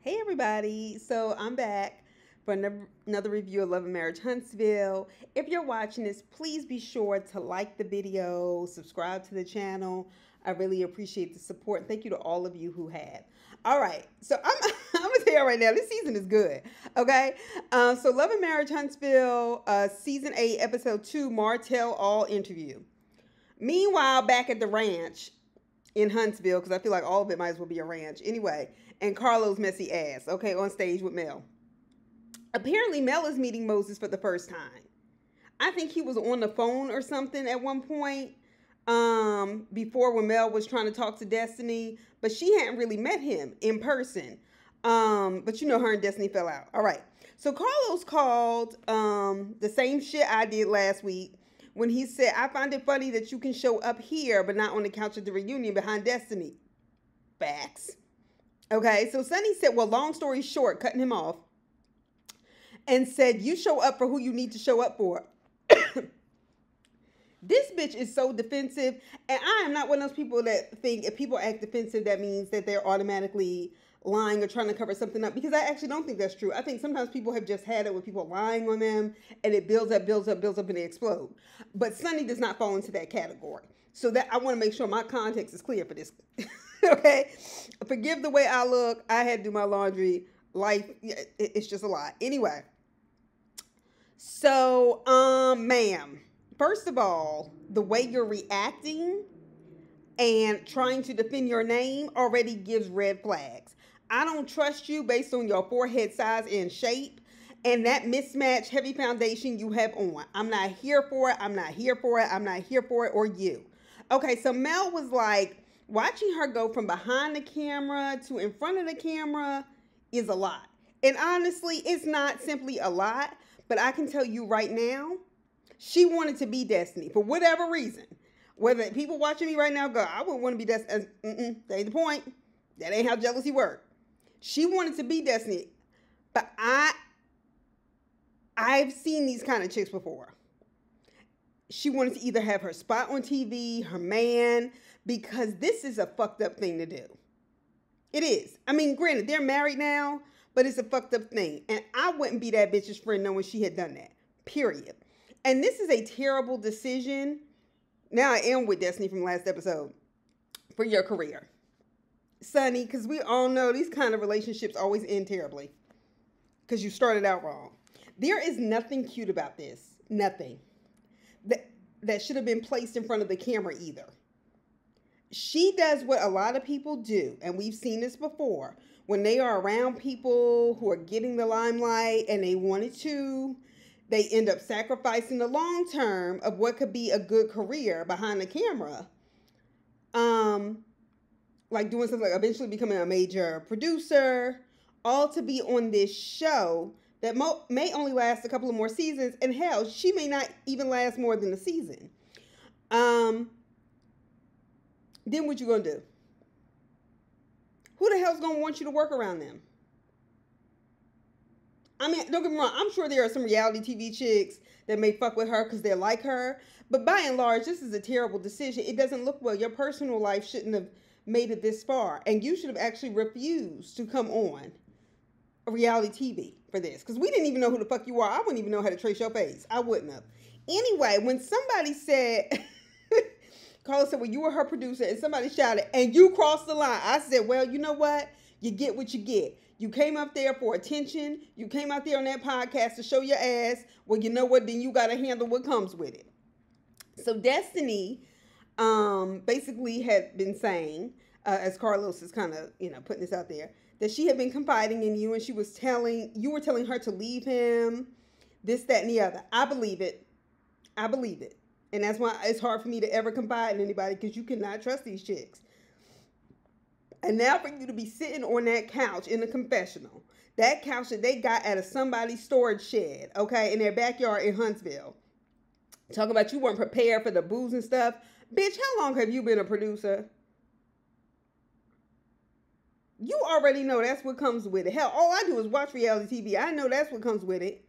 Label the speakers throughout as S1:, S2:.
S1: Hey everybody, so I'm back for another review of Love and Marriage Huntsville. If you're watching this, please be sure to like the video, subscribe to the channel. I really appreciate the support. Thank you to all of you who have. All right, so I'm gonna tell you right now, this season is good. Okay, so Love and Marriage Huntsville, season 8, episode 2, Martell All interview. Meanwhile, back at the ranch in Huntsville, because I feel like all of it might as well be a ranch. Anyway, and Carlo's messy ass, okay, on stage with Mel. Apparently, Mel is meeting Moses for the first time. I think he was on the phone or something at one point before when Mel was trying to talk to Destiny, but she hadn't really met him in person. But you know, her and Destiny fell out. All right. So Carlos called the same shit I did last week when he said, I find it funny that you can show up here, but not on the couch at the reunion behind Destiny. Facts. Okay, so Sonny said, well, long story short, cutting him off, and said, you show up for who you need to show up for. This bitch is so defensive, and I am not one of those people that think if people act defensive, that means that they're automatically lying or trying to cover something up, because I actually don't think that's true. I think sometimes people have just had it with people lying on them, and it builds up, and they explode. But Sonny does not fall into that category. So that I want to make sure my context is clear for this. Okay? Forgive the way I look. I had to do my laundry. Life, it's just a lot. Anyway. So, ma'am, first of all, the way you're reacting and trying to defend your name already gives red flags. I don't trust you based on your forehead size and shape and that mismatched heavy foundation you have on. I'm not here for it. I'm not here for it. I'm not here for it, or you. Okay, so Mel was like, watching her go from behind the camera to in front of the camera is a lot. And honestly, it's not simply a lot, but I can tell you right now, she wanted to be Destiny for whatever reason. Whether people watching me right now go, I wouldn't want to be Destiny. That ain't the point. That ain't how jealousy works. She wanted to be Destiny. But I've seen these kind of chicks before. She wanted to either have her spot on TV, her man, because this is a fucked up thing to do. It is. I mean, granted, they're married now, but it's a fucked up thing. And I wouldn't be that bitch's friend knowing she had done that. Period. And this is a terrible decision. Now I am with Destiny from last episode for your career. Sonny, because we all know these kind of relationships always end terribly because you started out wrong. There is nothing cute about this. Nothing. That should have been placed in front of the camera either. She does what a lot of people do, and we've seen this before. When they are around people who are getting the limelight and they wanted to, they end up sacrificing the long term of what could be a good career behind the camera. Like doing something like eventually becoming a major producer, all to be on this show that may only last a couple of more seasons, and hell, she may not even last more than a season. Then what you gonna do? Who the hell's gonna want you to work around them? I mean, don't get me wrong, I'm sure there are some reality TV chicks that may fuck with her because they're like her, but by and large, this is a terrible decision. It doesn't look well. Your personal life shouldn't have made it this far, and you should have actually refused to come on a reality TV for this, because we didn't even know who the fuck you are. I wouldn't even know how to trace your face. I wouldn't have. Anyway, when somebody said, Carla said, well, you were her producer, and somebody shouted, and you crossed the line. I said, well, you know what? You get what you get. You came up there for attention. You came out there on that podcast to show your ass. Well, you know what? Then you got to handle what comes with it. So Destiny basically had been saying, as Carlos is kind of, putting this out there, that she had been confiding in you, and you were telling her to leave him, this, that, and the other. I believe it. And that's why it's hard for me to ever confide in anybody, because you cannot trust these chicks. And now for you to be sitting on that couch in the confessional, that couch that they got out of somebody's storage shed, okay, in their backyard in Huntsville, talking about you weren't prepared for the booze and stuff. Bitch, how long have you been a producer? You already know that's what comes with it. Hell, all I do is watch reality TV. I know that's what comes with it.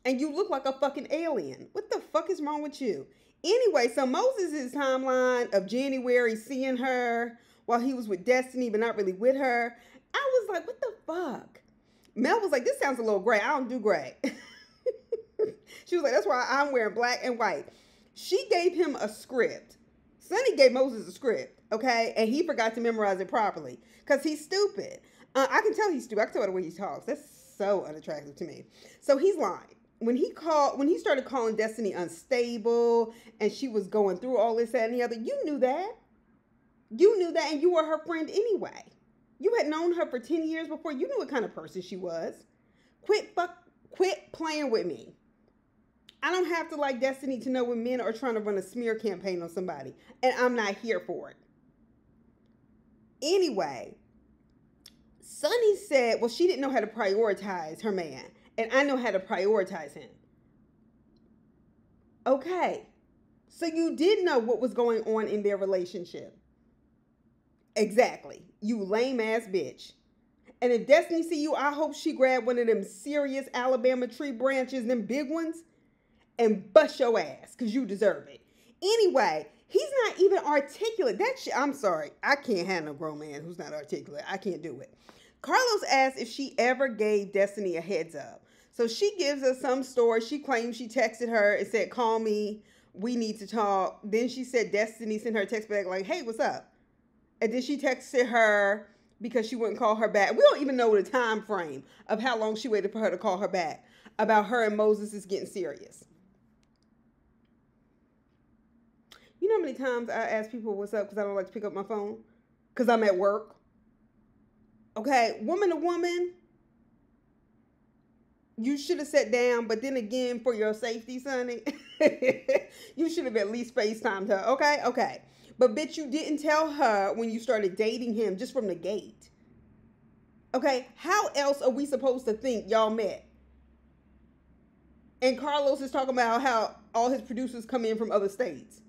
S1: And you look like a fucking alien. What the fuck is wrong with you? Anyway, so Moses' timeline of January seeing her while he was with Destiny, but not really with her, I was like, what the fuck? Mel was like, this sounds a little gray. I don't do gray. She was like, that's why I'm wearing black and white. She gave him a script. Sonny gave Moses a script, okay? And he forgot to memorize it properly because he's stupid. I can tell he's stupid. I can tell by the way he talks. That's so unattractive to me. So he's lying. When he started calling Destiny unstable and she was going through all this, that, and the other, you knew that. You knew that, and you were her friend anyway. You had known her for 10 years before. You knew what kind of person she was. Quit playing with me. I don't have to like Destiny to know when men are trying to run a smear campaign on somebody, and I'm not here for it. Anyway, Sonny said, well, she didn't know how to prioritize her man, and I know how to prioritize him. Okay, so you did know what was going on in their relationship. Exactly. You lame ass bitch. And if Destiny see you, I hope she grabbed one of them serious Alabama tree branches, them big ones, and bust your ass, because you deserve it. Anyway, he's not even articulate. That shit, I'm sorry. I can't handle a grown man who's not articulate. I can't do it. Carlos asked if she ever gave Destiny a heads up. So she gives us some story. She claims she texted her and said, call me. We need to talk. Then she said Destiny sent her a text back like, hey, what's up? And then she texted her because she wouldn't call her back. We don't even know the time frame of how long she waited for her to call her back about her and Moses is getting serious. You know how many times I ask people what's up because I don't like to pick up my phone? Because I'm at work. Okay, woman to woman, you should have sat down, but then again, for your safety, Sonny, you should have at least FaceTimed her. Okay. But bitch, you didn't tell her when you started dating him just from the gate. Okay, how else are we supposed to think y'all met? And Carlos is talking about how all his producers come in from other states.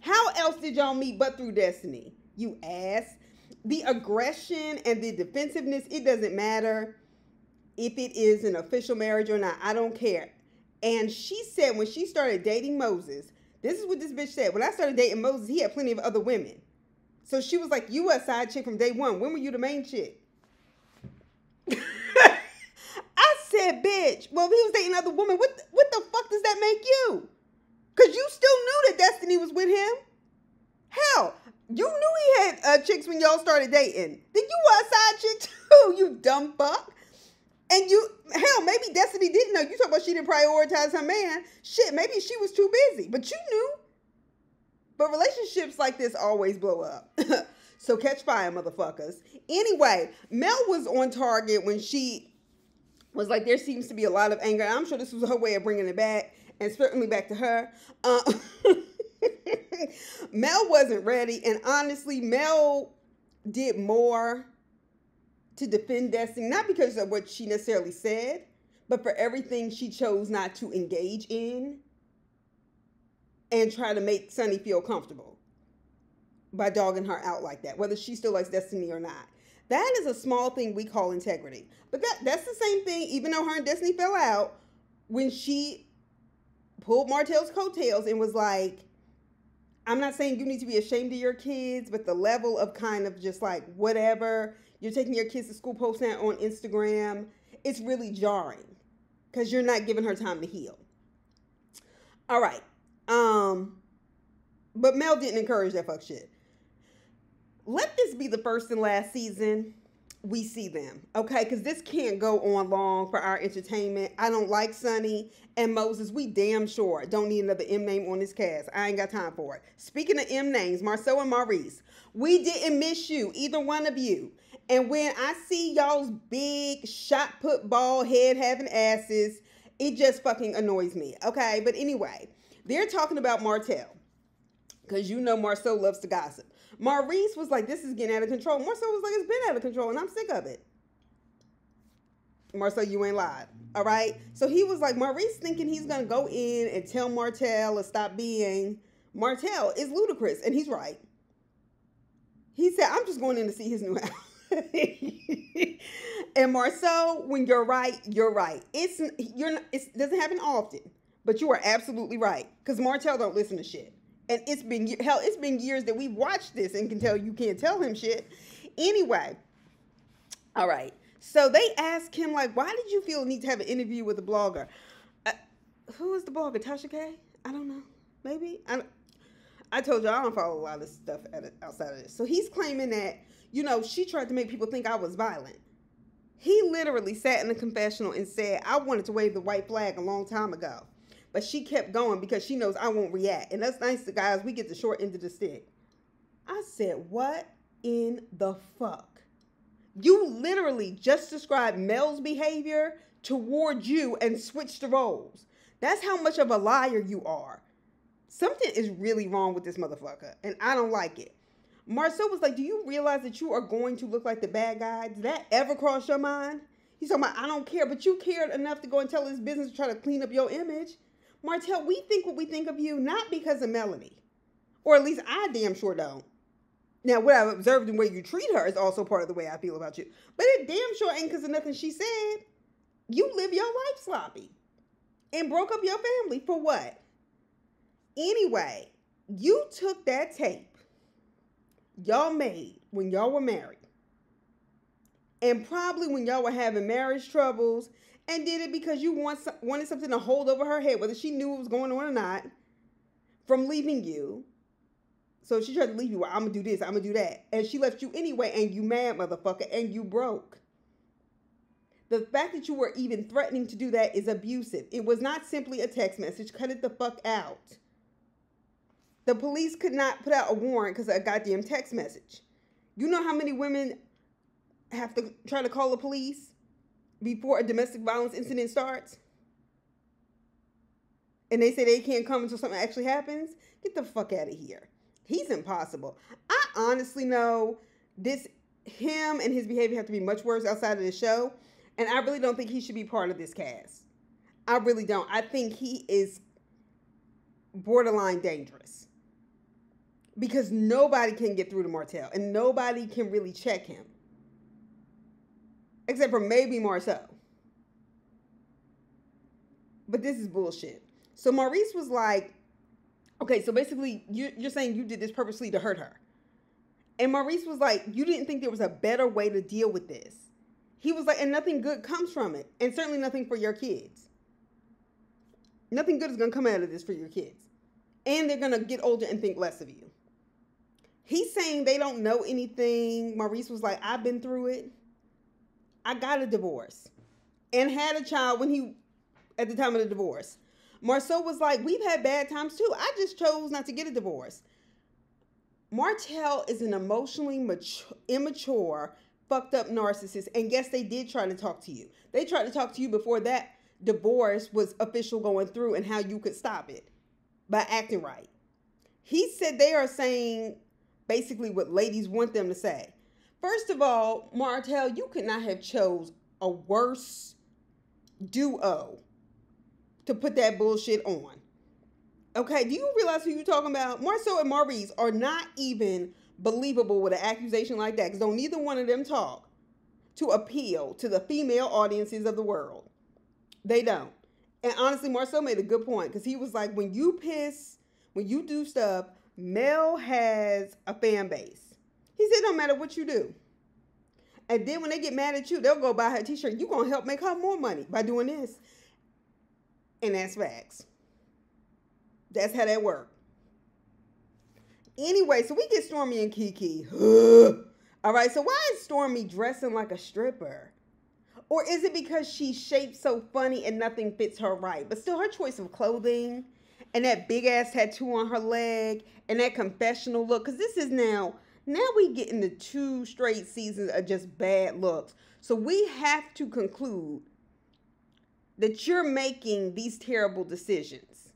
S1: How else did y'all meet but through Destiny? You ass. The aggression and the defensiveness, it doesn't matter if it is an official marriage or not. I don't care. And she said when she started dating Moses, this is what this bitch said. When I started dating Moses, he had plenty of other women. So she was like, you a side chick from day one. When were you the main chick? I said, bitch, well, if he was dating other women, what the fuck does that make you? Because you still knew that Destiny was with him. Hell, you knew he had chicks when y'all started dating. Then you were a side chick too, you dumb fuck. And maybe Destiny didn't know. You talk about she didn't prioritize her man. Shit, maybe she was too busy. But you knew. But relationships like this always blow up. So catch fire, motherfuckers. Anyway, Mel was on target when she was like, there seems to be a lot of anger. I'm sure this was her way of bringing it back. And certainly back to her. Mel wasn't ready. And honestly, Mel did more to defend Destiny, not because of what she necessarily said, but for everything she chose not to engage in and try to make Sonny feel comfortable by dogging her out like that, whether she still likes Destiny or not. That is a small thing we call integrity. But that's the same thing, even though her and Destiny fell out, when she pulled Martell's coattails and was like, I'm not saying you need to be ashamed of your kids, but the level of kind of just like whatever, you're taking your kids to school, posting that on Instagram, it's really jarring because you're not giving her time to heal. All right. But Mel didn't encourage that fuck shit. Let this be the first and last season we see them, okay? Because this can't go on long for our entertainment. I don't like Sonny and Moses. We damn sure don't need another M name on this cast. I ain't got time for it. Speaking of M names, Marceau and Maurice, we didn't miss you, either one of you. And when I see y'all's big shot put bald head having asses, it just fucking annoys me, okay? But anyway, they're talking about Martell because you know Marceau loves to gossip. Maurice was like, this is getting out of control. Marceau was like, it's been out of control and I'm sick of it. Marceau, you ain't lied. All right. So he was like, Maurice thinking he's going to go in and tell Martell to stop being. Martell is ludicrous. And he's right. He said, I'm just going in to see his new house. And Marceau, when you're right, you're right. It doesn't happen often, but you are absolutely right. Because Martell don't listen to shit. And it's been years that we've watched this and can tell you can't tell him shit. Anyway, All right. So they asked him, like, why did you feel the need to have an interview with a blogger? Uh, who is the blogger? Tasha K? I don't know. Maybe? I told you I don't follow a lot of stuff outside of this. So he's claiming that, she tried to make people think I was violent. He literally sat in the confessional and said, I wanted to wave the white flag a long time ago. But she kept going because she knows I won't react. And that's nice, guys. We get the short end of the stick. I said, what in the fuck? You literally just described Mel's behavior toward you and switched the roles. That's how much of a liar you are. Something is really wrong with this motherfucker, and I don't like it. Marcel was like, do you realize that you are going to look like the bad guy? Did that ever cross your mind? He's talking about, I don't care, but you cared enough to go and tell his business to try to clean up your image. Martell, we think what we think of you, not because of Melanie. Or at least I damn sure don't. Now, what I've observed and the way you treat her is also part of the way I feel about you. But it damn sure ain't because of nothing she said. You live your life sloppy. And broke up your family for what? Anyway, you took that tape y'all made when y'all were married. And probably when y'all were having marriage troubles. And did it because you wanted something to hold over her head, whether she knew what was going on or not, from leaving you. So she tried to leave you. Well, I'm going to do this. I'm going to do that. And she left you anyway. And you mad, motherfucker. And you broke. The fact that you were even threatening to do that is abusive. It was not simply a text message. Cut it the fuck out. The police could not put out a warrant because of a goddamn text message. You know how many women have to try to call the police before a domestic violence incident starts? And they say they can't come until something actually happens? Get the fuck out of here. He's impossible. I honestly know him and his behavior have to be much worse outside of the show. And I really don't think he should be part of this cast. I really don't. I think he is borderline dangerous. Because nobody can get through to Martell. And nobody can really check him. Except for maybe Marceau. But this is bullshit. So Maurice was like, okay, so basically you're saying you did this purposely to hurt her. And Maurice was like, you didn't think there was a better way to deal with this. He was like, and nothing good comes from it. And certainly nothing for your kids. Nothing good is going to come out of this for your kids. And they're going to get older and think less of you. He's saying they don't know anything. Maurice was like, I've been through it. I got a divorce. And had a child at the time of the divorce. Marceau was like, we've had bad times too. I just chose not to get a divorce. Martell is an emotionally immature, fucked up narcissist. And yes, they did try to talk to you. They tried to talk to you before that divorce was official going through and how you could stop it by acting right. He said they are saying basically what ladies want them to say. First of all, Martell, you could not have chose a worse duo to put that bullshit on. Okay, do you realize who you're talking about? Marceau and Maurice are not even believable with an accusation like that because don't neither one of them talk to appeal to the female audiences of the world. They don't. And honestly, Marceau made a good point because he was like, when you do stuff, Mel has a fan base. He said, no matter what you do. And then when they get mad at you, they'll go buy her a t-shirt. You're going to help make her more money by doing this. And that's facts. That's how that works. Anyway, so we get Stormy and Kiki. All right, so why is Stormy dressing like a stripper? Or is it because she's shaped so funny and nothing fits her right? But still, her choice of clothing and that big-ass tattoo on her leg and that confessional look. Because this is now we get into 2 straight seasons of just bad looks. So we have to conclude that you're making these terrible decisions.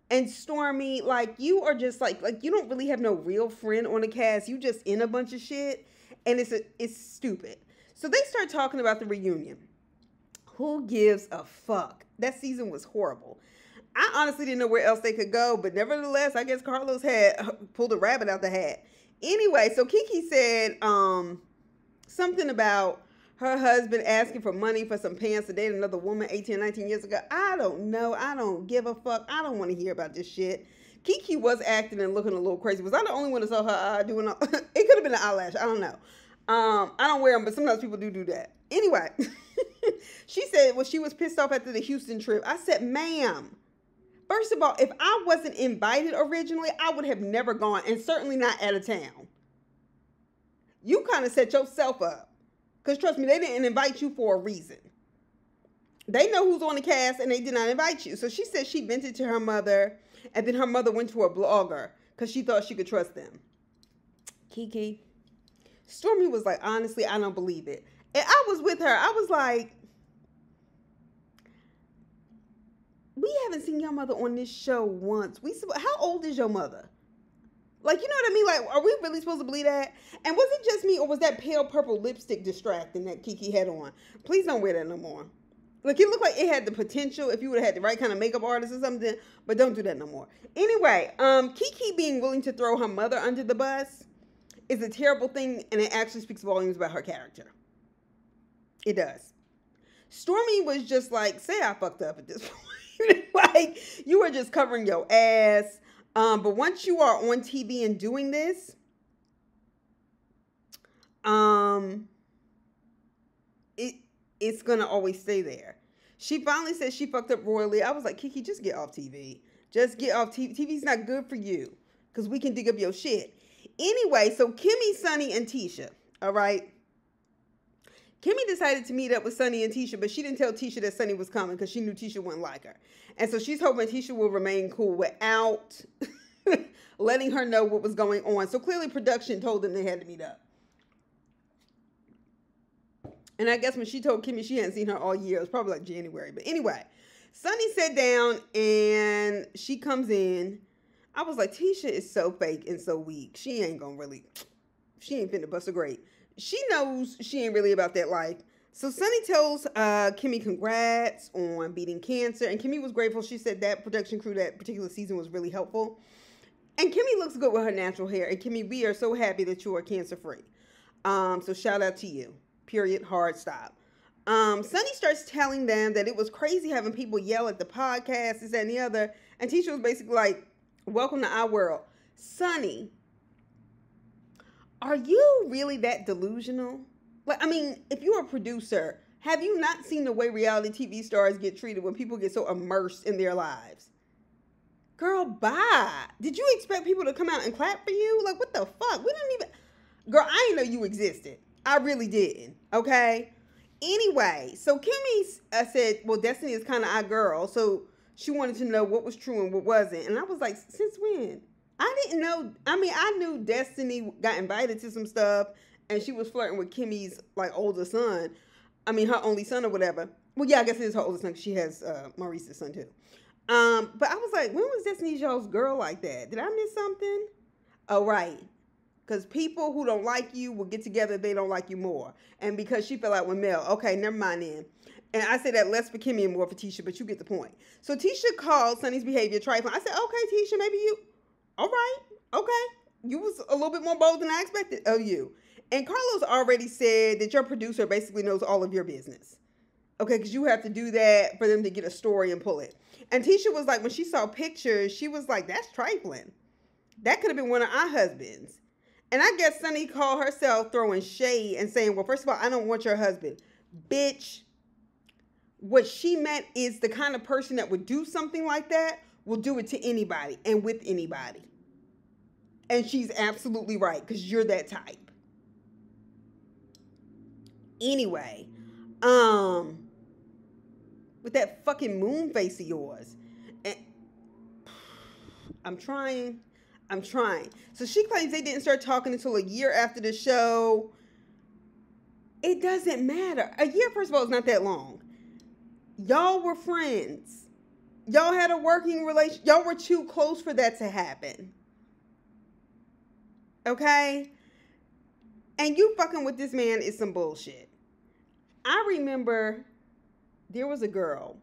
S1: And Stormy, like, you are just like you don't really have no real friend on the cast. You just in a bunch of shit. And it's stupid. So they start talking about the reunion. Who gives a fuck? That season was horrible. I honestly didn't know where else they could go. But nevertheless, I guess Carlos had pulled a rabbit out the hat. Anyway, so Kiki said something about her husband asking for money for some pants to date another woman 18 or 19 years ago. I don't know. I don't give a fuck. I don't want to hear about this shit. Kiki was acting and looking a little crazy. Was I the only one that saw her eye doing all? It could have been an eyelash. I don't know. I don't wear them, but sometimes people do that. Anyway, she said, well, she was pissed off after the Houston trip. I said, ma'am, first of all, if I wasn't invited originally, I would have never gone, and certainly not out of town. You kind of set yourself up. Because trust me, they didn't invite you for a reason. They know who's on the cast, and they did not invite you. So she said she vented to her mother, and then her mother went to a blogger because she thought she could trust them. Kiki. Stormy was like, honestly, I don't believe it. And I was with her. I was like, we haven't seen your mother on this show once. How old is your mother? Like, you know what I mean? Like, are we really supposed to believe that? And was it just me, or was that pale purple lipstick distracting that Kiki had on? Please don't wear that no more. Like, it looked like it had the potential if you would have had the right kind of makeup artist or something, but don't do that no more. Anyway, Kiki being willing to throw her mother under the bus is a terrible thing, and it actually speaks volumes about her character. It does. Stormy was just like, say I fucked up at this point. Like, you are just covering your ass. But once you are on TV and doing this, it's gonna always stay there. She finally said she fucked up royally. I was like, Kiki, just get off TV. Just get off TV. TV's not good for you, because we can dig up your shit. Anyway, so Kimmy, Sonny, and Tisha, all right? Kimmy decided to meet up with Sonny and Tisha, but she didn't tell Tisha that Sonny was coming because she knew Tisha wouldn't like her. And so she's hoping Tisha will remain cool without letting her know what was going on. So clearly production told them they had to meet up. And I guess when she told Kimmy she hadn't seen her all year, it was probably like January. But anyway, Sonny sat down and she comes in. I was like, Tisha is so fake and so weak. She ain't finna bust a grape. She knows she ain't really about that life. So Sonny tells Kimmy congrats on beating cancer. And Kimmy was grateful. She said that production crew that particular season was really helpful. And Kimmy looks good with her natural hair. And Kimmy, we are so happy that you are cancer free. So shout out to you. Period. Hard stop. Sonny starts telling them that it was crazy having people yell at the podcast, this, that, and the other. And Tisha was basically like, welcome to our world. Sonny, are you really that delusional? Like, I mean, if you're a producer, have you not seen the way reality TV stars get treated when people get so immersed in their lives? Girl, bye. Did you expect people to come out and clap for you? Like, what the fuck? We didn't even... Girl, I didn't know you existed. I really didn't. Okay? Anyway, so Kimmy said, well, Destiny is kind of our girl. So she wanted to know what was true and what wasn't. And I was like, since when? I didn't know. I mean, I knew Destiny got invited to some stuff and she was flirting with Kimmy's like older son. I mean, her only son or whatever. Well, yeah, I guess it is her older son because she has Maurice's son too. But I was like, when was Destiny's y'all's girl like that? Did I miss something? Oh, right. Because people who don't like you will get together if they don't like you more. And because she fell out with Mel. Okay, never mind then. And I say that less for Kimmy and more for Tisha, but you get the point. So Tisha called Sonny's behavior trifling. I said, okay, Tisha, maybe you... All right. Okay. You was a little bit more bold than I expected of you. And Carlos already said that your producer basically knows all of your business. Okay, because you have to do that for them to get a story and pull it. And Tisha was like, when she saw pictures, she was like, that's trifling. That could have been one of our husbands. And I guess Sonny called herself throwing shade and saying, well, first of all, I don't want your husband. Bitch, what she meant is the kind of person that would do something like that will do it to anybody and with anybody. And she's absolutely right, because you're that type. Anyway, with that fucking moon face of yours. And I'm trying. So she claims they didn't start talking until a year after the show. It doesn't matter. A year, first of all, is not that long. Y'all were friends. Y'all had a working relation. Y'all were too close for that to happen. Okay? And you fucking with this man is some bullshit. I remember there was a girl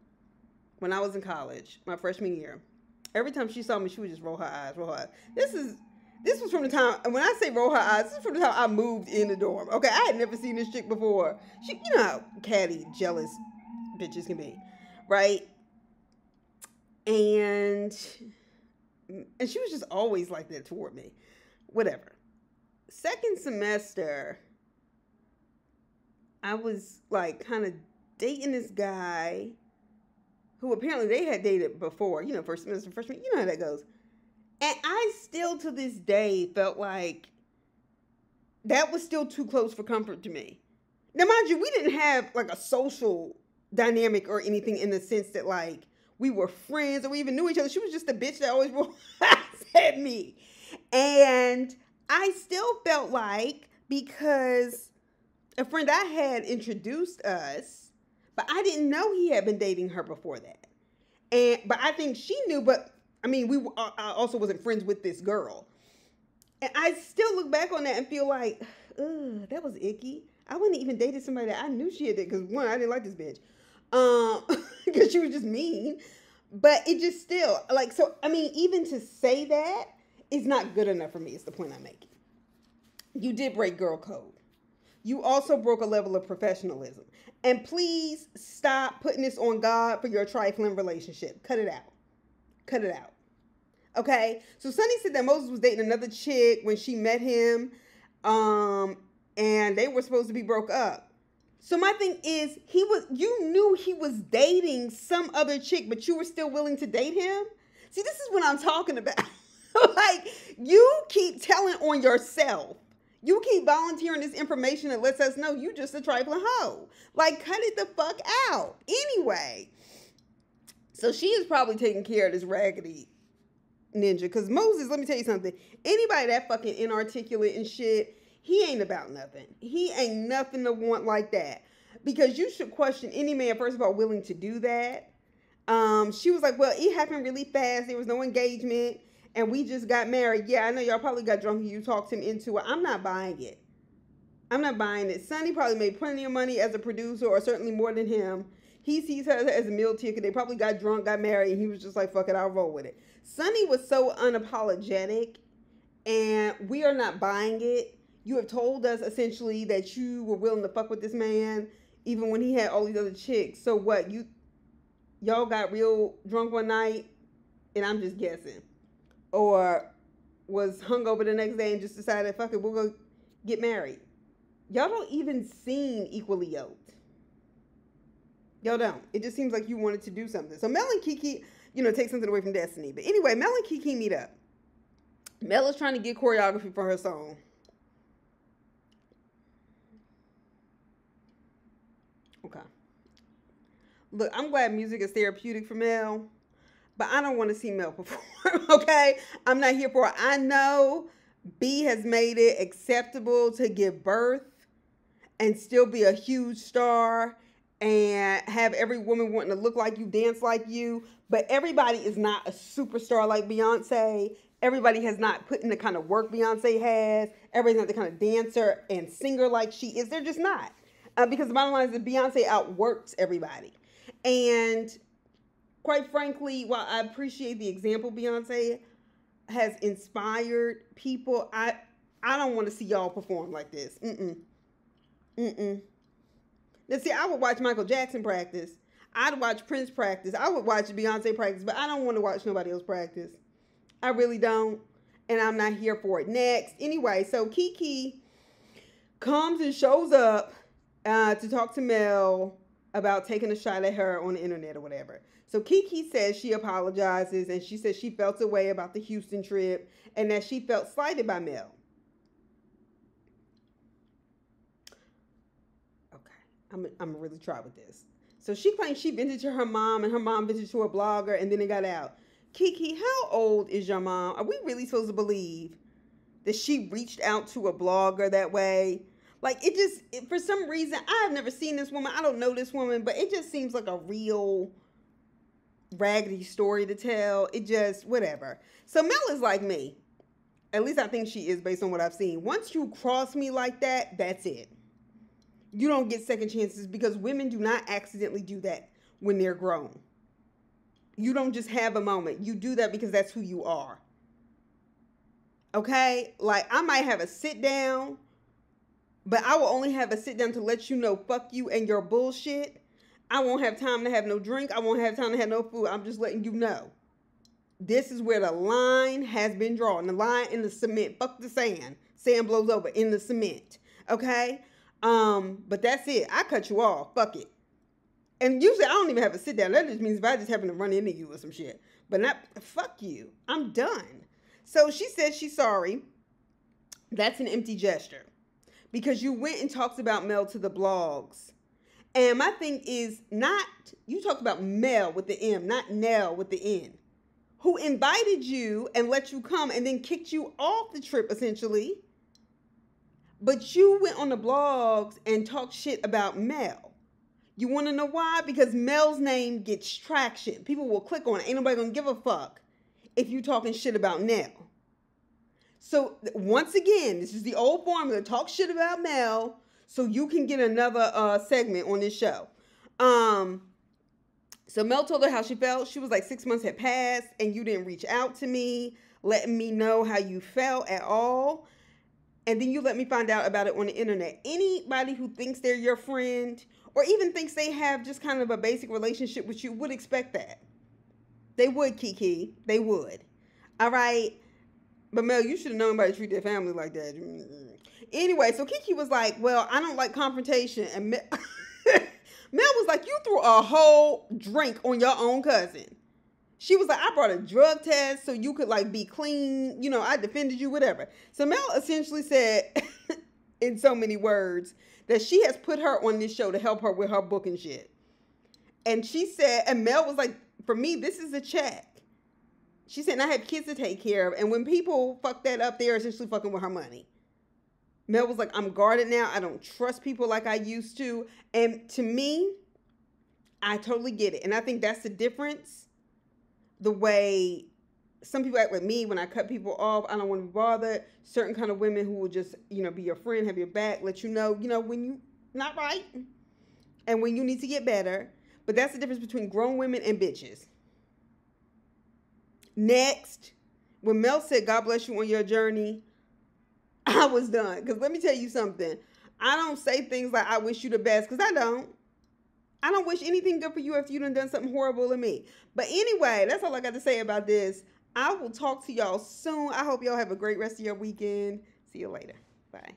S1: when I was in college, my freshman year. Every time she saw me, she would just roll her eyes. This was from the time, and when I say roll her eyes, this is from the time I moved in the dorm. Okay, I had never seen this chick before. She, you know how catty, jealous bitches can be, right? And she was just always like that toward me. Whatever. Second semester, I was like kind of dating this guy who apparently they had dated before, you know, first semester, freshman, you know how that goes. And I still to this day felt like that was still too close for comfort to me. Now, mind you, we didn't have like a social dynamic or anything in the sense that like we were friends or we even knew each other. She was just a bitch that always rolled eyes at me. And I still felt like because a friend I had introduced us, but I didn't know he had been dating her before that. But I think she knew, but I mean, I also wasn't friends with this girl. And I still look back on that and feel like, ugh, that was icky. I wouldn't even dated somebody that I knew she had dated, because one, I didn't like this bitch. Because she was just mean. But it just still, like, so, I mean, even to say that is not good enough for me, is the point I'm making. You did break girl code. You also broke a level of professionalism. And please stop putting this on God for your trifling relationship. Cut it out. Cut it out. Okay? So Sonny said that Moses was dating another chick when she met him. And they were supposed to be broke up. So my thing is, you knew he was dating some other chick, but you were still willing to date him? See, this is what I'm talking about. Like, you keep telling on yourself. You keep volunteering this information that lets us know you just a trifling hoe. Like, cut it the fuck out. Anyway. So she is probably taking care of this raggedy ninja. Because Moses, let me tell you something. Anybody that fucking inarticulate and shit, he ain't about nothing. He ain't nothing to want like that. Because you should question any man, first of all, willing to do that. She was like, well, it happened really fast. There was no engagement. And we just got married. Yeah, I know y'all probably got drunk and you talked him into it. I'm not buying it. I'm not buying it. Sonny probably made plenty of money as a producer, or certainly more than him. He sees her as a meal ticket. They probably got drunk, got married, and he was just like, fuck it, I'll roll with it. Sonny was so unapologetic, and we are not buying it. You have told us essentially that you were willing to fuck with this man, even when he had all these other chicks. So what? Y'all got real drunk one night, and I'm just guessing. Or was hungover the next day and just decided, fuck it, we'll go get married. Y'all don't even seem equally yoked. Y'all don't. It just seems like you wanted to do something. So Mel and Kiki, take something away from Destiny. But anyway, Mel and Kiki meet up. Mel is trying to get choreography for her song. Okay. Look, I'm glad music is therapeutic for Mel. But I don't want to see Mel perform, okay? I'm not here for it. I know B has made it acceptable to give birth and still be a huge star and have every woman wanting to look like you, dance like you. But everybody is not a superstar like Beyonce. Everybody has not put in the kind of work Beyonce has. Everybody's not the kind of dancer and singer like she is. They're just not. Because the bottom line is that Beyonce outworks everybody. And quite frankly, while I appreciate the example Beyonce has inspired people, I don't want to see y'all perform like this. Now, see, I would watch Michael Jackson practice. I'd watch Prince practice. I would watch Beyonce practice, but I don't want to watch nobody else practice. I really don't. And I'm not here for it. Next. Anyway, so Kiki comes and shows up to talk to Mel about taking a shot at her on the internet or whatever. So Kiki says she apologizes, and she says she felt a way about the Houston trip and that she felt slighted by Mel. Okay, I'm going to really try with this. So she claims she vented to her mom, and her mom vented to a blogger, and then it got out. Kiki, how old is your mom? Are we really supposed to believe that she reached out to a blogger that way? Like, for some reason, I've never seen this woman. I don't know this woman, but it just seems like a real raggedy story to tell. It just, whatever. So Mel is like me. At least I think she is based on what I've seen. Once you cross me like that, that's it. You don't get second chances, because women do not accidentally do that when they're grown. You don't just have a moment. You do that because that's who you are. Okay? Like, I might have a sit down, but I will only have a sit down to let you know, fuck you and your bullshit. I won't have time to have no drink. I won't have time to have no food. I'm just letting you know. This is where the line has been drawn. The line in the cement. Fuck the sand. Sand blows over in the cement. Okay? But that's it. I cut you off. Fuck it. And usually I don't even have a sit down. That just means if I just happen to run into you or some shit. But not, fuck you. I'm done. So she said she's sorry. That's an empty gesture. Because you went and talked about Mel to the blogs. And my thing is not, you talked about Mel with the M, not Nell with the N. Who invited you and let you come and then kicked you off the trip, essentially. But you went on the blogs and talked shit about Mel. You want to know why? Because Mel's name gets traction. People will click on it. Ain't nobody going to give a fuck if you talking shit about Nell. So, once again, this is the old formula. Talk shit about Mel so you can get another segment on this show. So Mel told her how she felt. She was like 6 months had passed and you didn't reach out to me, letting me know how you felt at all. And then you let me find out about it on the internet. Anybody who thinks they're your friend or even thinks they have just kind of a basic relationship with you would expect that. They would, Kiki. They would. All right. But Mel, you should have known about to treat their family like that. Anyway, so Kiki was like, well, I don't like confrontation. And Mel was like, you threw a whole drink on your own cousin. She was like, I brought a drug test so you could like be clean. You know, I defended you, whatever. So Mel essentially said in so many words that she has put her on this show to help her with her book and shit. And she said, and Mel was like, for me, this is a check. She said, and I have kids to take care of. And when people fuck that up, they're essentially fucking with her money. Mel was like, I'm guarded now. I don't trust people like I used to. And to me, I totally get it. And I think that's the difference. The way some people act with me when I cut people off, I don't want to be bothered. Certain kind of women who will just, you know, be your friend, have your back, let you know, when you not right and when you need to get better. But that's the difference between grown women and bitches. Next, when Mel said, God bless you on your journey, I was done. Because let me tell you something. I don't say things like, I wish you the best, because I don't. I don't wish anything good for you if you done something horrible to me. But anyway, that's all I got to say about this. I will talk to y'all soon. I hope y'all have a great rest of your weekend. See you later. Bye.